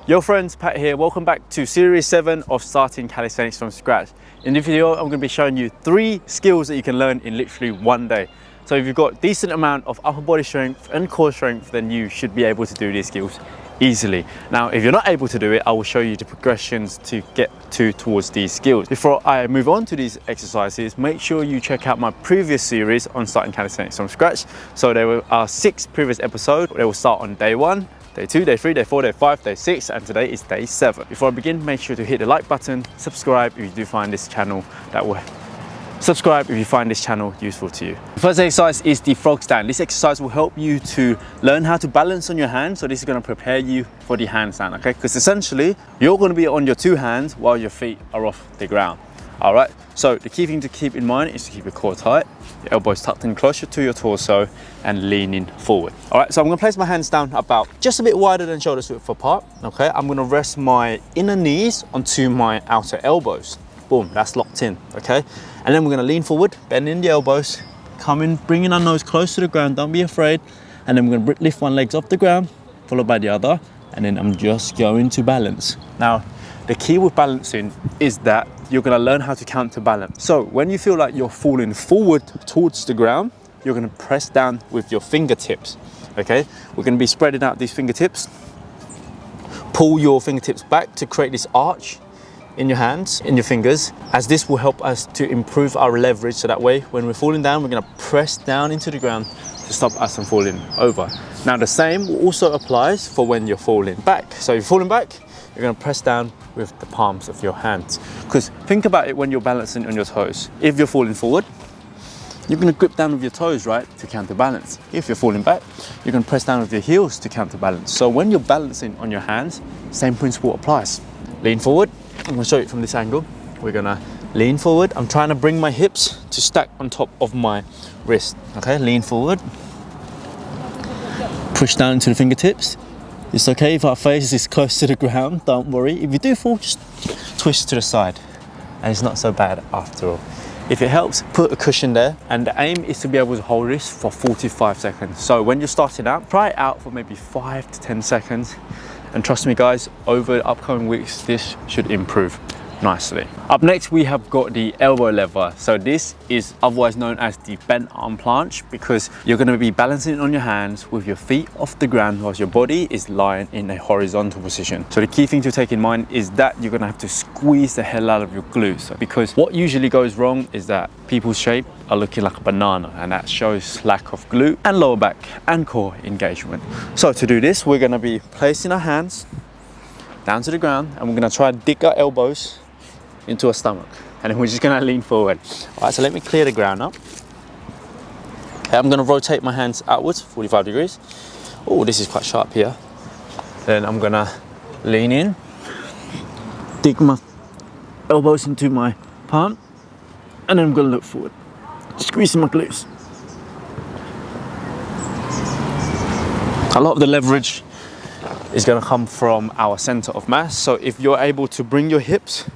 Yo friends, Pat here. Welcome back to series 7 of starting calisthenics from scratch. In this video, I'm going to be showing you 3 skills that you can learn in literally one day. So if you've got decent amount of upper body strength and core strength, then you should be able to do these skills easily. Now, if you're not able to do it, I will show you the progressions to get towards these skills. Before I move on to these exercises, make sure you check out my previous series on starting calisthenics from scratch. So there are 6 previous episodes. They will start on day 1, day 2, day 3, day 4, day 5, day 6, and today is day 7. Before I begin, make sure to hit the like button, subscribe if you do find this channel useful to you. The first exercise is the frog stand. This exercise will help you to learn how to balance on your hands. So this is going to prepare you for the handstand, okay? Because essentially, you're going to be on your 2 hands while your feet are off the ground. All right, so the key thing to keep in mind is to keep your core tight, your elbows tucked in closer to your torso and leaning forward. All right, so I'm gonna place my hands down about just a bit wider than shoulders width apart, okay? I'm gonna rest my inner knees onto my outer elbows. Boom, that's locked in, okay? And then we're gonna lean forward, bending the elbows, bringing our nose close to the ground, don't be afraid. And then we're gonna lift one leg off the ground, followed by the other, and then I'm just going to balance. Now, the key with balancing is that you're going to learn how to counterbalance. So when you feel like you're falling forward towards the ground, you're going to press down with your fingertips, okay? We're going to be spreading out these fingertips. Pull your fingertips back to create this arch in your hands, in your fingers, as this will help us to improve our leverage. So that way, when we're falling down, we're going to press down into the ground to stop us from falling over. Now, the same also applies for when you're falling back. So if you're falling back, you're going to press down with the palms of your hands. Because think about it when you're balancing on your toes. If you're falling forward, you're going to grip down with your toes, right, to counterbalance. If you're falling back, you're going to press down with your heels to counterbalance. So when you're balancing on your hands, same principle applies. Lean forward. I'm going to show you from this angle. We're going to lean forward. I'm trying to bring my hips to stack on top of my wrist. Okay, lean forward. Push down into the fingertips. It's okay if our face is close to the ground, don't worry. If you do fall, just twist to the side. And it's not so bad after all. If it helps, put a cushion there. And the aim is to be able to hold this for 45 seconds. So when you're starting out, try it out for maybe 5 to 10 seconds. And trust me guys, over the upcoming weeks, this should improve nicely. Up next, we have got the elbow lever. So this is otherwise known as the bent arm planche, because you're going to be balancing on your hands with your feet off the ground whilst your body is lying in a horizontal position. So the key thing to take in mind is that you're going to have to squeeze the hell out of your glutes, because what usually goes wrong is that people's shape are looking like a banana, and that shows lack of glute and lower back and core engagement. So to do this, we're going to be placing our hands down to the ground, and we're going to try and dig our elbows into our stomach, and then we're just going to lean forward. All right, so let me clear the ground up. Okay, I'm going to rotate my hands outwards 45 degrees. Oh, this is quite sharp here. Then I'm going to lean in, dig my elbows into my palm, and then I'm going to look forward, squeezing my glutes. A lot of the leverage is going to come from our center of mass. So if you're able to bring your hips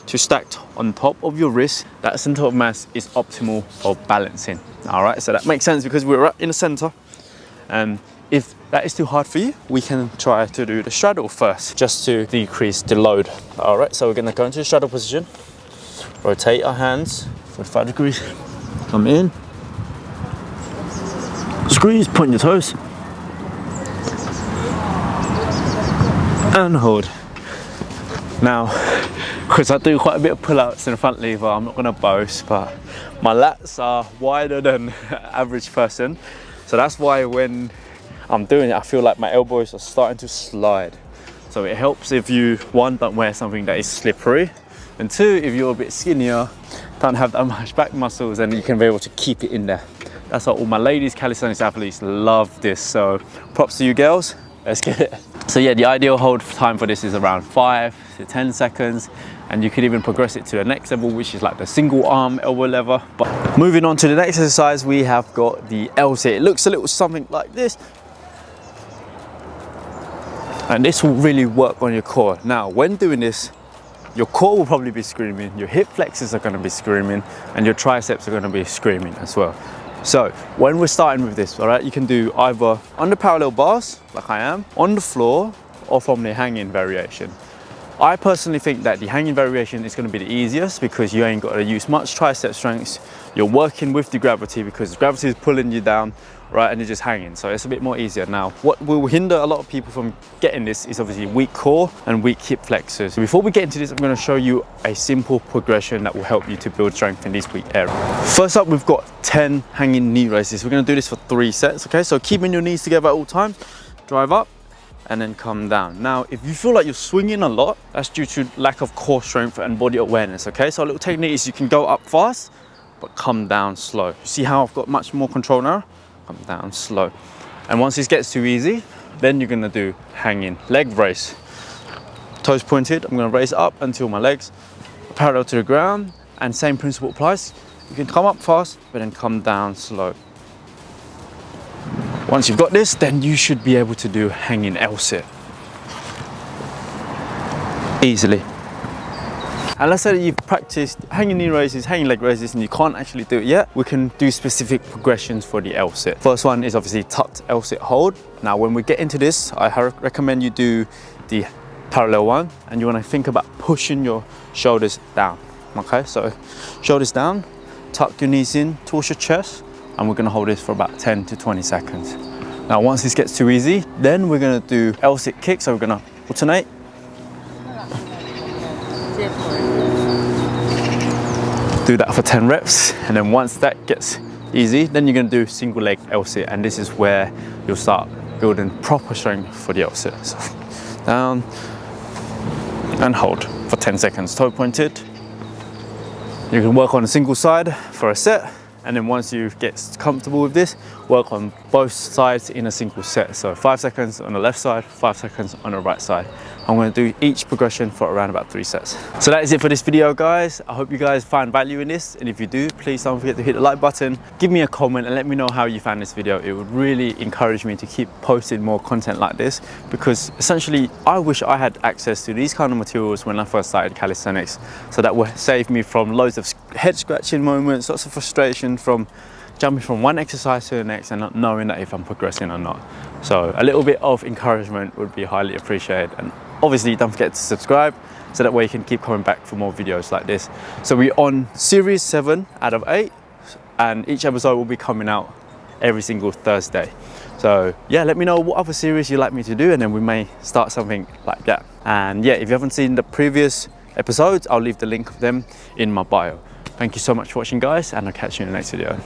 to stacked on top of your wrist, that center of mass is optimal for balancing. All right, so that makes sense because we're right in the center. And if that is too hard for you, we can try to do the straddle first, just to decrease the load. All right, so we're gonna go into the straddle position, rotate our hands 45 degrees, come in, squeeze, point your toes, and hold. Now, because I do quite a bit of pull-ups in the front lever, I'm not going to boast, but my lats are wider than average person. So that's why when I'm doing it, I feel like my elbows are starting to slide. So it helps if you, 1, don't wear something that is slippery, and 2, if you're a bit skinnier, don't have that much back muscles, and you can be able to keep it in there. That's why all my ladies calisthenics athletes love this. So props to you girls, let's get it. So yeah, the ideal hold time for this is around 5 to 10 seconds, and you could even progress it to the next level, which is like the single arm elbow lever. But moving on to the next exercise, we have got the LSit. It looks a little something like this, and this will really work on your core. Now, when doing this, your core will probably be screaming, your hip flexors are going to be screaming, and your triceps are going to be screaming as well. So when we're starting with this, all right, you can do either on the parallel bars, like I am, on the floor, or from the hanging variation. I personally think that the hanging variation is going to be the easiest because you ain't got to use much tricep strength. You're working with the gravity because gravity is pulling you down, right, and you're just hanging, so it's a bit more easier. Now, what will hinder a lot of people from getting this is obviously weak core and weak hip flexors. So before we get into this, I'm going to show you a simple progression that will help you to build strength in these weak areas. First up, we've got 10 hanging knee raises. We're going to do this for 3 sets, okay? So keeping your knees together at all times, drive up and then come down. Now, if you feel like you're swinging a lot, that's due to lack of core strength and body awareness, okay? So a little technique is you can go up fast, but come down slow. You see how I've got much more control now? Come down slow. And once this gets too easy, then you're gonna do hanging leg raise. Toes pointed, I'm gonna raise up until my legs are parallel to the ground, and same principle applies. You can come up fast, but then come down slow. Once you've got this, then you should be able to do hanging LSit easily. And let's say that you've practiced hanging knee raises, hanging leg raises, and you can't actually do it yet. We can do specific progressions for the LSit. First one is obviously tucked LSit hold. Now, when we get into this, I recommend you do the parallel one, and you want to think about pushing your shoulders down. Okay, so shoulders down, tuck your knees in towards your chest, and we're going to hold this for about 10 to 20 seconds. Now, once this gets too easy, then we're going to do LSit kicks. So we're going to alternate. Do that for 10 reps, and then once that gets easy, then you're going to do single leg LSit, and this is where you'll start building proper strength for the LSit. So down and hold for 10 seconds, toe pointed. You can work on a single side for a set, and then once you get comfortable with this, work on both sides in a single set. So 5 seconds on the left side, 5 seconds on the right side. I'm going to do each progression for around about 3 sets. So that is it for this video, guys. I hope you guys find value in this, and if you do, please don't forget to hit the like button, give me a comment, and let me know how you found this video. It would really encourage me to keep posting more content like this, because essentially I wish I had access to these kind of materials when I first started calisthenics, so that would save me from loads of head scratching moments, lots of frustration from jumping from one exercise to the next and not knowing that if I'm progressing or not. So a little bit of encouragement would be highly appreciated, and obviously don't forget to subscribe so that way you can keep coming back for more videos like this. So we're on series 7 out of 8, and each episode will be coming out every single Thursday. So yeah, let me know what other series you'd like me to do, and then we may start something like that. And yeah, if you haven't seen the previous episodes, I'll leave the link of them in my bio. Thank you so much for watching, guys, and I'll catch you in the next video.